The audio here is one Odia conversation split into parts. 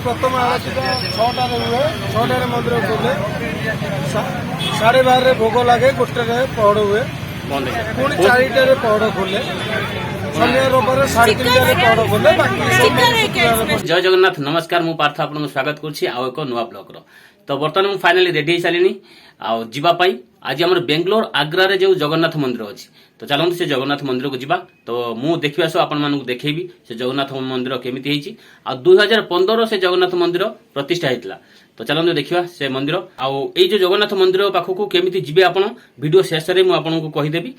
ପ୍ରଥମ ଆଳତୀଟା 6ଟାରେ ହୁଏ। 6ଟାରେ ମନ୍ଦିର ଖୋଲେ, 12:30ରେ ଭୋଗ ଲାଗେ, 1ଟାରେ ପହଡ଼ ହୁଏ, ପୁଣି 4ଟାରେ ପହଡ଼ ଖୋଲେ, ଶନିବାର ରବିବାର 3:30ରେ ପହଡ଼ ଖୋଲେ। ବାକି ଜୟ ଜଗନ୍ନାଥ ନମସ୍କାର, ମୁଁ ପାର୍ଥ ଆପଣଙ୍କୁ ସ୍ୱାଗତ କରୁଛି ଆଉ ଏକ ନୂଆ ବ୍ଲଗର। ତ ବର୍ତ୍ତମାନ ମୁଁ ଫାଇନାଲି ରେଡି ହେଇସାରିନି ଆଉ ଯିବା ପାଇଁ। ଆଜି ଆମର ବେଙ୍ଗଲୋର ଆଗ୍ରାରେ ଯେଉଁ ଜଗନ୍ନାଥ ମନ୍ଦିର ଅଛି, ତ ଚାଲନ୍ତୁ ସେ ଜଗନ୍ନାଥ ମନ୍ଦିରକୁ ଯିବା। ତ ମୁଁ ଦେଖିବା ସହ ଆପଣମାନଙ୍କୁ ଦେଖେଇବି ସେ ଜଗନ୍ନାଥ ମନ୍ଦିର କେମିତି ହେଇଛି ଆଉ 2015 ସେ ଜଗନ୍ନାଥ ମନ୍ଦିର ପ୍ରତିଷ୍ଠା ହେଇଥିଲା। ତ ଚାଲନ୍ତୁ ଦେଖିବା ସେ ମନ୍ଦିର ଆଉ ଏଇ ଯୋଉ ଜଗନ୍ନାଥ ମନ୍ଦିର ପାଖକୁ କେମିତି ଯିବେ ଆପଣ ଭିଡିଓ ଶେଷରେ ମୁଁ ଆପଣଙ୍କୁ କହିଦେବି।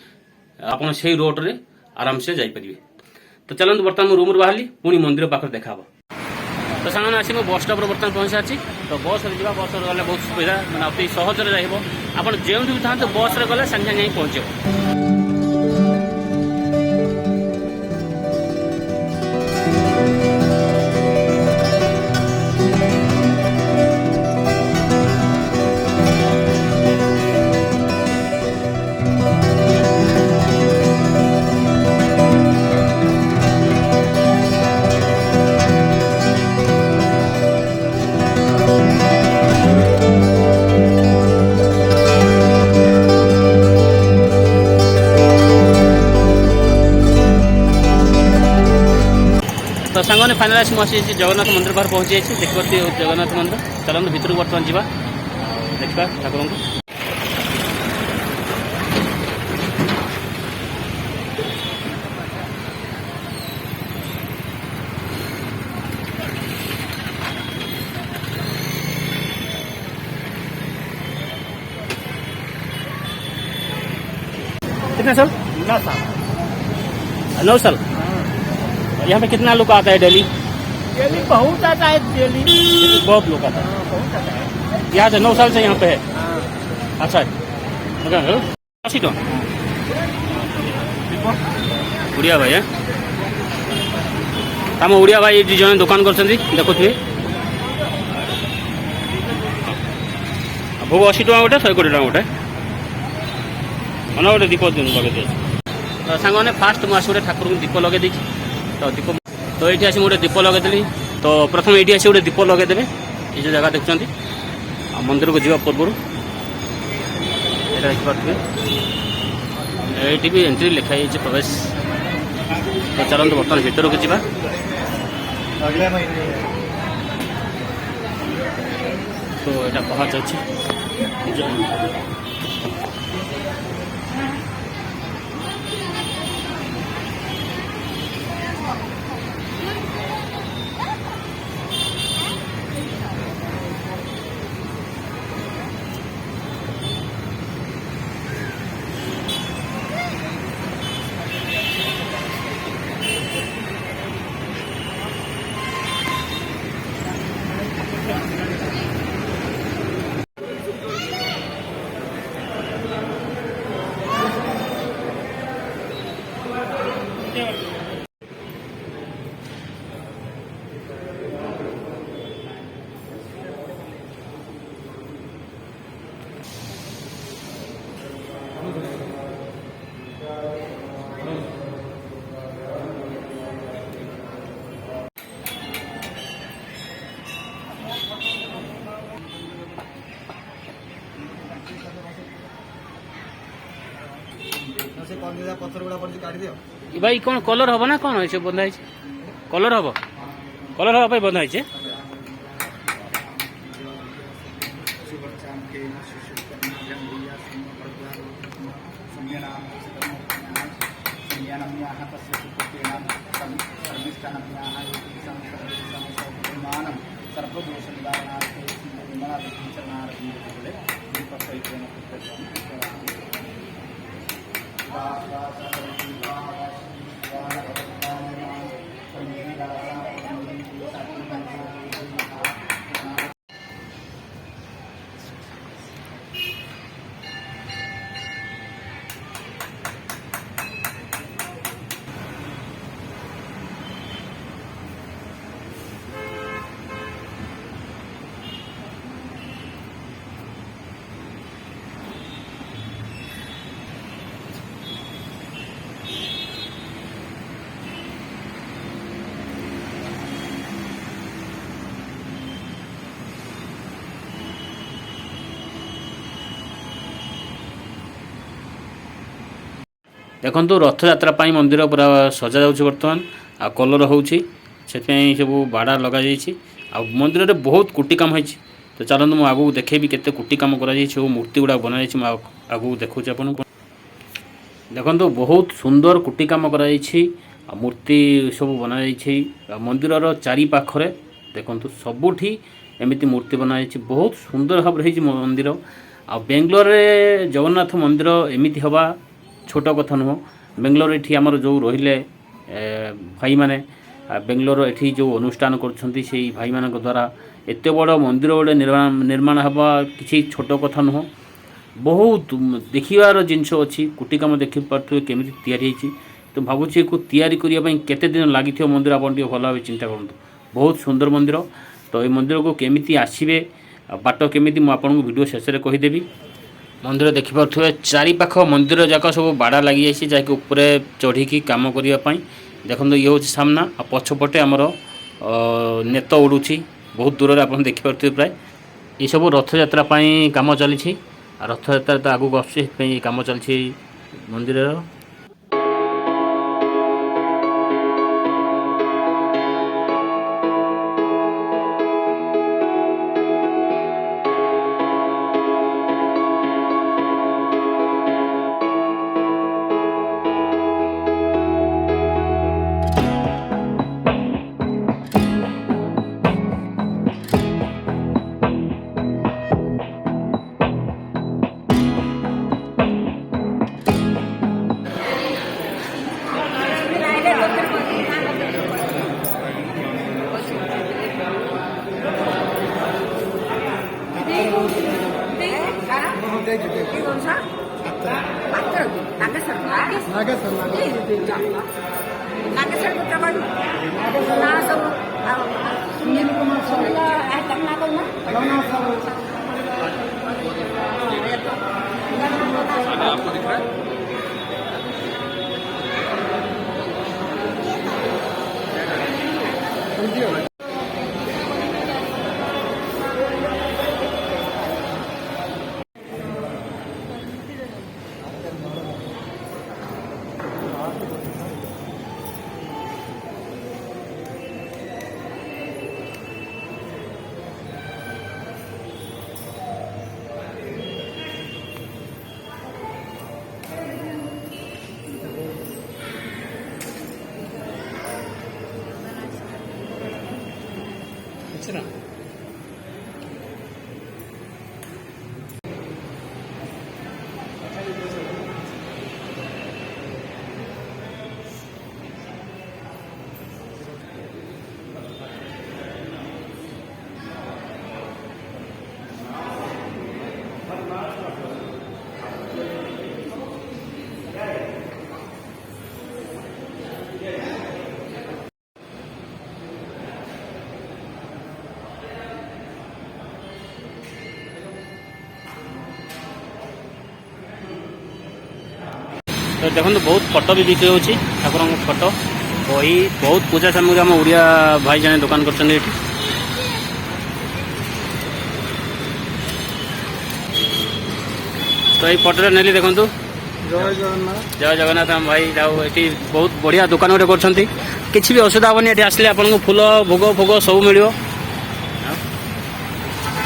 ଆପଣ ସେଇ ରୋଡରେ ଆରାମସେ ଯାଇପାରିବେ। ତ ଚାଲନ୍ତୁ ବର୍ତ୍ତମାନ ମୁଁ ରୁମରୁ ବାହାରିଲି, ପୁଣି ମନ୍ଦିର ପାଖରେ ଦେଖାହବ। ତ ସାଙ୍ଗମାନେ ଆସି ମୁଁ ବସ୍ ଷ୍ଟପ୍ରେ ବର୍ତ୍ତମାନ ପହଞ୍ଚି ସାରିଛି। ତ ବସ୍ରେ ଯିବା, ବସ୍ରେ ଗଲେ ବହୁତ ସୁବିଧା, ମାନେ ଅତି ସହଜରେ ଯାଇହେବ। ଆପଣ ଯେଉଁଠି ବି ଥାଆନ୍ତୁ ବସ୍ରେ ଗଲେ ସାଙ୍ଗେ ସାଙ୍ଗେ ଯାଇ ପହଞ୍ଚିବ। ତ ସାଙ୍ଗମାନେ ଫାଇନାଲ ଆସି ମୁଁ ଆସିଛି ଜଗନ୍ନାଥ ମନ୍ଦିର ପାଖରେ ପହଞ୍ଚି ଯାଇଛି। ଦେଖିପାରୁଛି ଜଗନ୍ନାଥ ମନ୍ଦିର। ଚାଲନ୍ତୁ ଭିତରକୁ ବର୍ତ୍ତମାନ ଯିବା ଆଉ ଦେଖିବା ଠାକୁରଙ୍କୁ। कितने साल? 9 साल। यहाँ पे कितना लोग आता है डेली? डेली बहुत आता है, डेली बहुत लोग आता है। बहुत आता है। यहाँ से 9 साल से यहाँ पे है। हाँ। अच्छा सीट उड़िया भाई है आम उड़िया भाई जन दुकान कर देखुए भोग 80 टका गोटे 120 टका गोटे मन गोटे दीप लगे सांग मैंने फास्ट मुझे गोटे ठाकुर को दीप लगे तो दीप तो ये गोटे दीप लगेदेली। तो प्रथम ये गोटे दीप लगेदेवे ये जो जगह देखुं मंदिर को जावा पूर्व देखिए ये भी एंट्री लिखाई प्रवेश। तो चलते बर्तमान भीतर को जावा। तो यहाँ पहाड़ अच्छी ପଥର ଗୁଡା ପଡିଛି କାଢି ଦିଅ। भाई कौन कलर हम ना कौन है बंधा कलर हम कलर हवा बंधा है ଦେଖନ୍ତୁ ରଥଯାତ୍ରା ପାଇଁ ମନ୍ଦିର ପୁରା ସଜାଯାଉଛି ବର୍ତ୍ତମାନ ଆଉ କଲର ହେଉଛି ସେଥିପାଇଁ ସବୁ ବାଡ଼ା ଲଗାଯାଇଛି ଆଉ ମନ୍ଦିରରେ ବହୁତ କୁଟି କାମ ହେଇଛି। ତ ଚାଲନ୍ତୁ ମୁଁ ଆଗକୁ ଦେଖେଇବି କେତେ କୁଟି କାମ କରାଯାଇଛି ସବୁ ମୂର୍ତ୍ତି ଗୁଡ଼ାକ ବନାଯାଇଛି ମୁଁ ଆଗକୁ ଦେଖାଉଛି ଆପଣଙ୍କୁ। ଦେଖନ୍ତୁ ବହୁତ ସୁନ୍ଦର କୁଟି କାମ କରାଯାଇଛି ଆଉ ମୂର୍ତ୍ତି ସବୁ ବନାଯାଇଛି ଆଉ ମନ୍ଦିରର ଚାରି ପାଖରେ ଦେଖନ୍ତୁ ସବୁଠି ଏମିତି ମୂର୍ତ୍ତି ବନାଯାଇଛି ବହୁତ ସୁନ୍ଦର ଭାବରେ ହେଇଛି ମନ୍ଦିର। ଆଉ ବେଙ୍ଗଲୋରରେ ଜଗନ୍ନାଥ ମନ୍ଦିର ଏମିତି ହେବା ଛୋଟ କଥା ନୁହଁ। ବେଙ୍ଗଲୋର ଏଠି ଆମର ଯେଉଁ ରହିଲେ ଭାଇମାନେ ବେଙ୍ଗଲୋର ଏଠି ଯେଉଁ ଅନୁଷ୍ଠାନ କରୁଛନ୍ତି ସେଇ ଭାଇମାନଙ୍କ ଦ୍ୱାରା ଏତେ ବଡ଼ ମନ୍ଦିର ଗୋଟେ ନିର୍ମାଣ ହେବା କିଛି ଛୋଟ କଥା ନୁହଁ। ବହୁତ ଦେଖିବାର ଜିନିଷ ଅଛି କୁଟି କାମ ଦେଖିପାରୁଥିବେ କେମିତି ତିଆରି ହେଇଛି। ତ ଭାବୁଛି ଏକୁ ତିଆରି କରିବା ପାଇଁ କେତେ ଦିନ ଲାଗିଥିବ ମନ୍ଦିର ଆପଣ ଟିକେ ଭଲ ଭାବେ ଚିନ୍ତା କରନ୍ତୁ। ବହୁତ ସୁନ୍ଦର ମନ୍ଦିର। ତ এই ମନ୍ଦିରକୁ କେମିତି ଆସିବେ ବାଟ କେମିତି ମୁଁ ଆପଣଙ୍କୁ ଭିଡ଼ିଓ ଶେଷରେ କହିଦେବି। ମନ୍ଦିର ଦେଖିପାରୁଥିବେ ଚାରିପାଖ ମନ୍ଦିର ଯାକ ସବୁ ବାଡ଼ା ଲାଗିଯାଇଛି ଯାହାକି ଉପରେ ଚଢ଼ିକି କାମ କରିବା ପାଇଁ। ଦେଖନ୍ତୁ ଇଏ ହେଉଛି ସାମ୍ନା ଆଉ ପଛପଟେ ଆମର ନେତ ଉଡ଼ୁଛି ବହୁତ ଦୂରରେ ଆପଣ ଦେଖିପାରୁଥିବେ ପ୍ରାୟ। ଏସବୁ ରଥଯାତ୍ରା ପାଇଁ କାମ ଚାଲିଛି ଆଉ ରଥଯାତ୍ରା ତ ଆଗକୁ ଆସୁଛି ସେଥିପାଇଁ କାମ ଚାଲିଛି ମନ୍ଦିରର। तो देखो बहुत फोटो भी बिक्री होची ठाकुर फोटो बही बहुत पूजा सामग्री आम ओडिया भाई जाने दुकान कर तो ये फोटो नेली देखु जय जगन्नाथ आम भाई जाऊ ये बहुत बढ़िया दुकान गोटे कर किसी भी असुविधा हेनी ये आसले आपको फूल भोग फोग सब मिल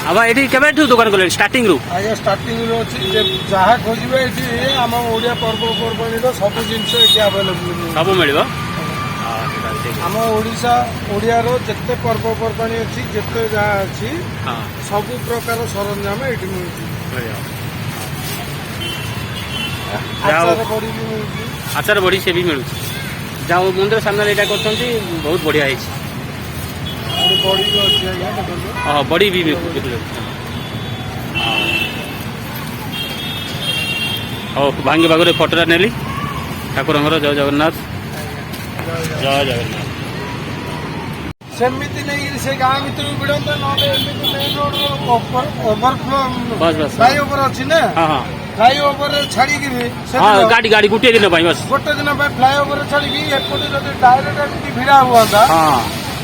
अब ये केबेठू दुकान कले स्टार्टिंग रु आगे स्टार्टिंग रो अछि जे जहा खोजबे एठी हम ओडिया पर्वपर्वाणी रो सब जिंस एठी अवेलेबल सब मिलबो हम ओडिसा ओडिया रो जत्ते पर्वपर्वाणी अछि जत्ते जहा अछि सब प्रकार सरंजाम एठी मिलछि आचार बड़ी से भी मिलु जाओ मंदिर सामने एटा करछंती बहुत बढ़िया है हाँ बड़ी भी हाँ भांगे भागरे फोटोटा नेली ठाकुर जय जगन्नाथ जय जगन्नाथ सेमिति नहीं से गाँ भीतर बिड़ता ना मेन रोड ओवरफ्लो बस बस फ्लाईओवर अच्छी ना हाँ हाँ फ्लाईओवर छाड़ी हाँ गाड़ी गाड़ी गोटे दिन बस गोटे दिन फ्लाईओवर छाड़ी एपटे डायरेक्ट भिड़ा हुआ हाँ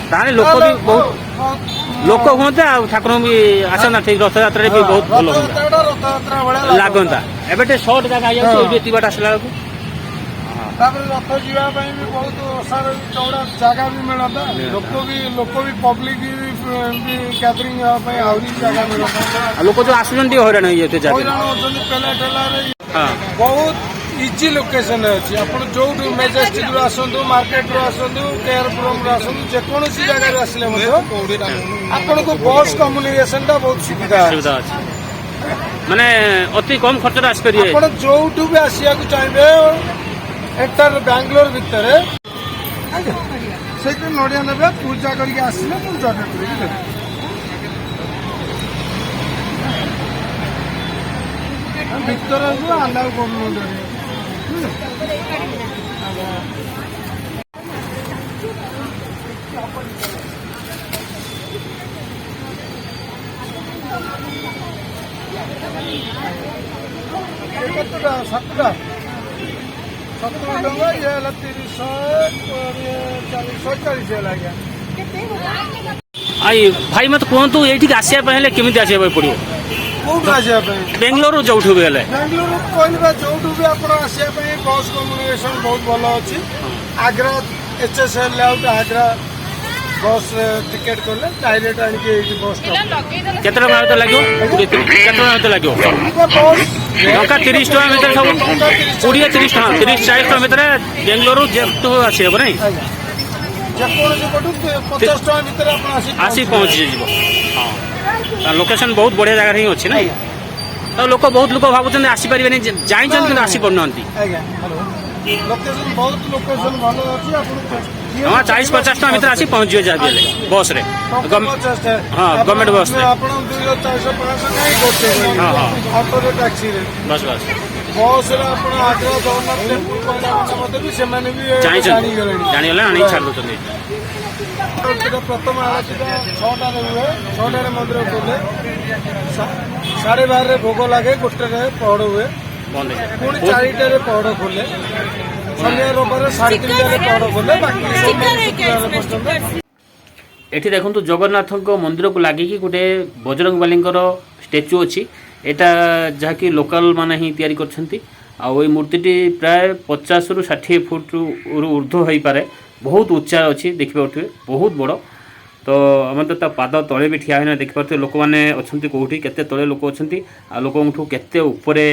ताने लोक भी बहुत लोक हुआ ठाकुर भी आसना ठीक रथ यात्रा भी बहुत भल लगता एवं सर्ट जगह आसला ତାପରେ ରଥ ଯିବା ପାଇଁ ବି ବହୁତ ଓସାର ଚଉଡ଼ା ଜାଗା ବି ମିଳନ୍ତା, ଲୋକ ବି ପବ୍ଲିକ ବି ଗ୍ୟାଦରିଂ ହେବା ପାଇଁ ଆହୁରି ଜାଗା ମିଳନ୍ତା। ଆଉ ଲୋକ ଯୋଉ ଆସୁଛନ୍ତି ହଇରାଣ ହେଇଯାଉଥିବେ ହଇରାଣ ହେଉଛନ୍ତି ପେଲା ଠେଲାରେ। ବହୁତ ଇଜି ଲୋକେସନରେ ଅଛି। ଆପଣ ଯୋଉଠୁ ମେଜେଷ୍ଟିକରୁ ଆସନ୍ତୁ, ମାର୍କେଟରୁ ଆସନ୍ତୁ, କେଆରପୁରମରୁ ଆସନ୍ତୁ, ଯେକୌଣସି ଜାଗାରୁ ଆସିଲେ ମଧ୍ୟ ଆପଣଙ୍କୁ ବସ୍ କମ୍ୟୁନିକେସନଟା ବହୁତ ସୁବିଧା ଅଛି। ମାନେ ଅତି କମ ଖର୍ଚ୍ଚରେ ଆସିପାରିବେ। ଆପଣ ଯୋଉଠୁ ବି ଆସିବାକୁ ଚାହିଁବେ ଏଣ୍ଟାର ବାଙ୍ଗାଲୋର ଭିତରେ ସେଇଠି ନଡ଼ିଆ ନେବେ, ପୂଜା କରିକି ଆସିଲେ ପୂଜା କରିକି ଦେବେ। ଭିତରେ ଆଲାଉ କରୁଛନ୍ତି। କେତେଟା 7ଟା 70 ଟଙ୍କା, ଇଏ ହେଲା 30, 40 ହେଲା ଆଜ୍ଞା। ଆଇ ଭାଇ ମତେ କୁହନ୍ତୁ, ଏଇଠିକି ଆସିବା ପାଇଁ ହେଲେ କେମିତି ଆସିବା ପାଇଁ ପଡିବ? କୋଉଠୁ ଆସିବା ପାଇଁ? ବେଙ୍ଗଲୋର ଯୋଉଠୁ ବି ହେଲେ। ବାଙ୍ଗାଲୋର କହିବା ଯୋଉଠୁ ବି ଆପଣ ଆସିବା ପାଇଁ ବସ୍ କମ୍ୟୁନିକେସନ ବହୁତ ଭଲ ଅଛି। Agra HSL layout Agra bus ticket କଲେ ଡାଇରେକ୍ଟ ଆଣିକି ଏଇଠି ବସ୍ କେତେ ଟଙ୍କା ଭିତରେ ଲାଗିବ? କେତେ ଟଙ୍କା ଭିତରେ ଲାଗିବ? ଟଙ୍କା 30 ଟଙ୍କା ଭିତରେ ସବୁ 20-30 ଟଙ୍କା 30-40 ଟଙ୍କା ଭିତରେ ବେଙ୍ଗଲୋର ଯେହେତୁ ଆସିବ ନାଇଁ? ଯେକୌଣସି ପଟୁ 50 ଟଙ୍କା ଭିତରେ ଆପଣ ଆସି ପହଞ୍ଚିଯିବ। ହଁ, ଲୋକେସନ ବହୁତ ବଢିଆ ଜାଗାରେ ହିଁ ଅଛି ନାଇଁ? ତ ବହୁତ ଲୋକ ଭାବୁଛନ୍ତି ଆସିପାରିବେନି, ଜାଣିଛନ୍ତି କିନ୍ତୁ ଆସିପାରୁନାହାନ୍ତି। ଆଜ୍ଞା, ଲୋକେସନ ବହୁତ ଲୋକେସନ ଭଲ ଅଛି। ଆପଣ 40-50 ଟଙ୍କା ଭିତରେ ଆସି ପହଞ୍ଚିବେ ଯାହା ବି ହେଲେ ବସ୍ରେ। ହଁ, ଗଭର୍ଣ୍ଣମେଣ୍ଟ ବସ୍ରେ। ଆପଣ 200-400-500 କାହିଁ କରୁଛେ? ଅଟୋରେ, ଟ୍ୟାକ୍ସିରେ। ବସ୍ ବସ୍ରେ ଆପଣ ଆଗ୍ରା ଜଗନ୍ନାଥ ଟେମ୍ପୁଲ କହିଲା ମଧ୍ୟ ବି ସେମାନେ ବି ଜାଣିଗଲେ ଆଣିକି ଛାଡ଼ି ଦଉଛନ୍ତି। ପ୍ରଥମ ଆଳତୀଟା 6ଟାରେ ହୁଏ। 6ଟାରେ ମନ୍ଦିର ଖୋଲେ, 12:30ରେ ଭୋଗ ଲାଗେ, 1ଟାରେ ପହଡ଼ ହୁଏ, ପୁଣି 4ଟାରେ ପହଡ଼ ଖୋଲେ, ଶନିବାର ରବିବାର 3:30ରେ ପହଡ଼ ଖୋଲେ, ବାକି ପର୍ଯ୍ୟନ୍ତ। ଏଠି ଦେଖନ୍ତୁ ଜଗନ୍ନାଥଙ୍କ ମନ୍ଦିରକୁ ଲାଗିକି ଗୋଟେ ବଜରଙ୍ଗବାଲୀଙ୍କର ଷ୍ଟାଚ୍ୟୁ ଅଛି। ଏଟା ଯାହାକି ଲୋକାଲ ମାନେ ହିଁ ତିଆରି କରିଛନ୍ତି। ଆଉ ଏଇ ମୂର୍ତ୍ତିଟି ପ୍ରାୟ 50ରୁ 60 ଫୁଟରୁ ଉର୍ଦ୍ଧ୍ୱ ହୋଇପାରେ। ବହୁତ ଉଚ୍ଚା ଅଛି, ଦେଖିପାରୁଥିବେ ବହୁତ ବଡ଼। ତ ଆମେ ତ ତା ପାଦ ତଳେ ବି ଠିଆ ହୋଇନା ଦେଖିପାରୁଥିବେ ଲୋକମାନେ ଅଛନ୍ତି କେଉଁଠି, କେତେ ତଳେ ଲୋକ ଅଛନ୍ତି, ଆଉ ଲୋକଙ୍କଠୁ କେତେ ଉପରେ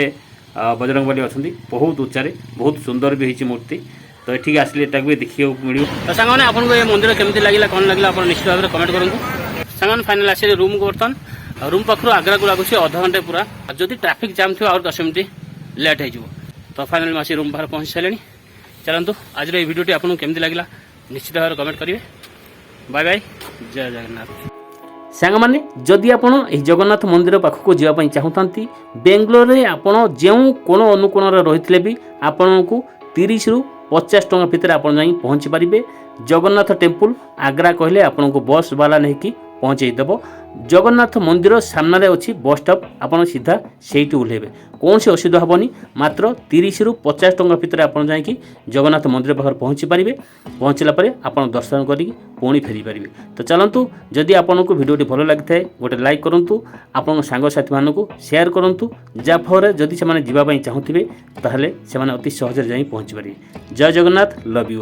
ବଜରଙ୍ଗବାଲୀ ଅଛନ୍ତି। ବହୁତ ଉଚ୍ଚାରେ, ବହୁତ ସୁନ୍ଦର ବି ହେଇଛି ମୂର୍ତ୍ତି। ତ ଏଠିକି ଆସିଲେ ଏଟାକୁ ବି ଦେଖିବାକୁ ମିଳିବ। ତ ସାଙ୍ଗମାନେ ଆପଣଙ୍କୁ ଏ ମନ୍ଦିର କେମିତି ଲାଗିଲା, କ'ଣ ଲାଗିଲା, ଆପଣ ନିଶ୍ଚିତ ଭାବରେ କମେଣ୍ଟ କରନ୍ତୁ। ସାଙ୍ଗମାନେ ଫାଇନାଲ ଆସିଲେ ରୁମ୍କୁ। ବର୍ତ୍ତମାନ ରୁମ୍ ପାଖରୁ ଆଗ୍ରାକୁ ଲାଗୁଛି ଅଧଘଣ୍ଟେ ପୁରା। ଯଦି ଟ୍ରାଫିକ୍ ଜାମ୍ ଥିବ ଆହୁରି 10 ମିନିଟ୍ ଲେଟ୍ ହେଇଯିବ। ତ ଫାଇନାଲ ଆସି ରୁମ୍ ବାହାରେ ପହଞ୍ଚି ସାରିଲେଣି। ଚାଲନ୍ତୁ ଆଜିର এই ভিডিওটি আপনার কেমতি লাগিলা নিশ্চিত ভাবে কমেন্ট করবে। বাই বাই, জয় জগন্নাথ। ସାଙ୍ଗମାନେ ଯଦି ଆପଣ ଏହି ଜଗନ୍ନାଥ ମନ୍ଦିର ପାଖକୁ ଯିବା ପାଇଁ ଚାହୁଁଥାନ୍ତି, ବେଙ୍ଗଲୋରରେ ଆପଣ ଯେଉଁ କୋଣ ଅନୁକୋଣରେ ରହିଥିଲେ ବି ଆପଣଙ୍କୁ 30ରୁ 50 ଟଙ୍କା ଭିତରେ ଆପଣ ଯାଇ ପହଞ୍ଚି ପାରିବେ। ଜଗନ୍ନାଥ ଟେମ୍ପୁଲ ଆଗ୍ରା କହିଲେ ଆପଣଙ୍କୁ ବସ୍ ବାଲା ନେଇକି ପହଞ୍ଚେଇ ଦେବ। ଜଗନ୍ନାଥ ମନ୍ଦିର ସାମ୍ନାରେ ଅଛି ବସ୍ ଷ୍ଟପ୍, ଆପଣ ସିଧା ସେଇଠି ଓହ୍ଲେଇବେ, କୌଣସି ଅସୁବିଧା ହେବନି। ମାତ୍ର 30ରୁ 50 ଟଙ୍କା ଭିତରେ ଆପଣ ଯାଇକି ଜଗନ୍ନାଥ ମନ୍ଦିର ପାଖରେ ପହଞ୍ଚି ପାରିବେ। ପହଞ୍ଚିଲା ପରେ ଆପଣ ଦର୍ଶନ କରିକି ପୁଣି ଫେରିପାରିବେ। ତ ଚାଲନ୍ତୁ, ଯଦି ଆପଣଙ୍କୁ ଭିଡ଼ିଓଟି ଭଲ ଲାଗିଥାଏ ଗୋଟେ ଲାଇକ୍ କରନ୍ତୁ, ଆପଣଙ୍କ ସାଙ୍ଗସାଥିମାନଙ୍କୁ ସେୟାର କରନ୍ତୁ, ଯାହାଫଳରେ ଯଦି ସେମାନେ ଯିବା ପାଇଁ ଚାହୁଁଥିବେ ତାହେଲେ ସେମାନେ ଅତି ସହଜରେ ଯାଇ ପହଞ୍ଚିପାରିବେ। ଜୟ ଜଗନ୍ନାଥ, ଲଭ୍ ୟୁ।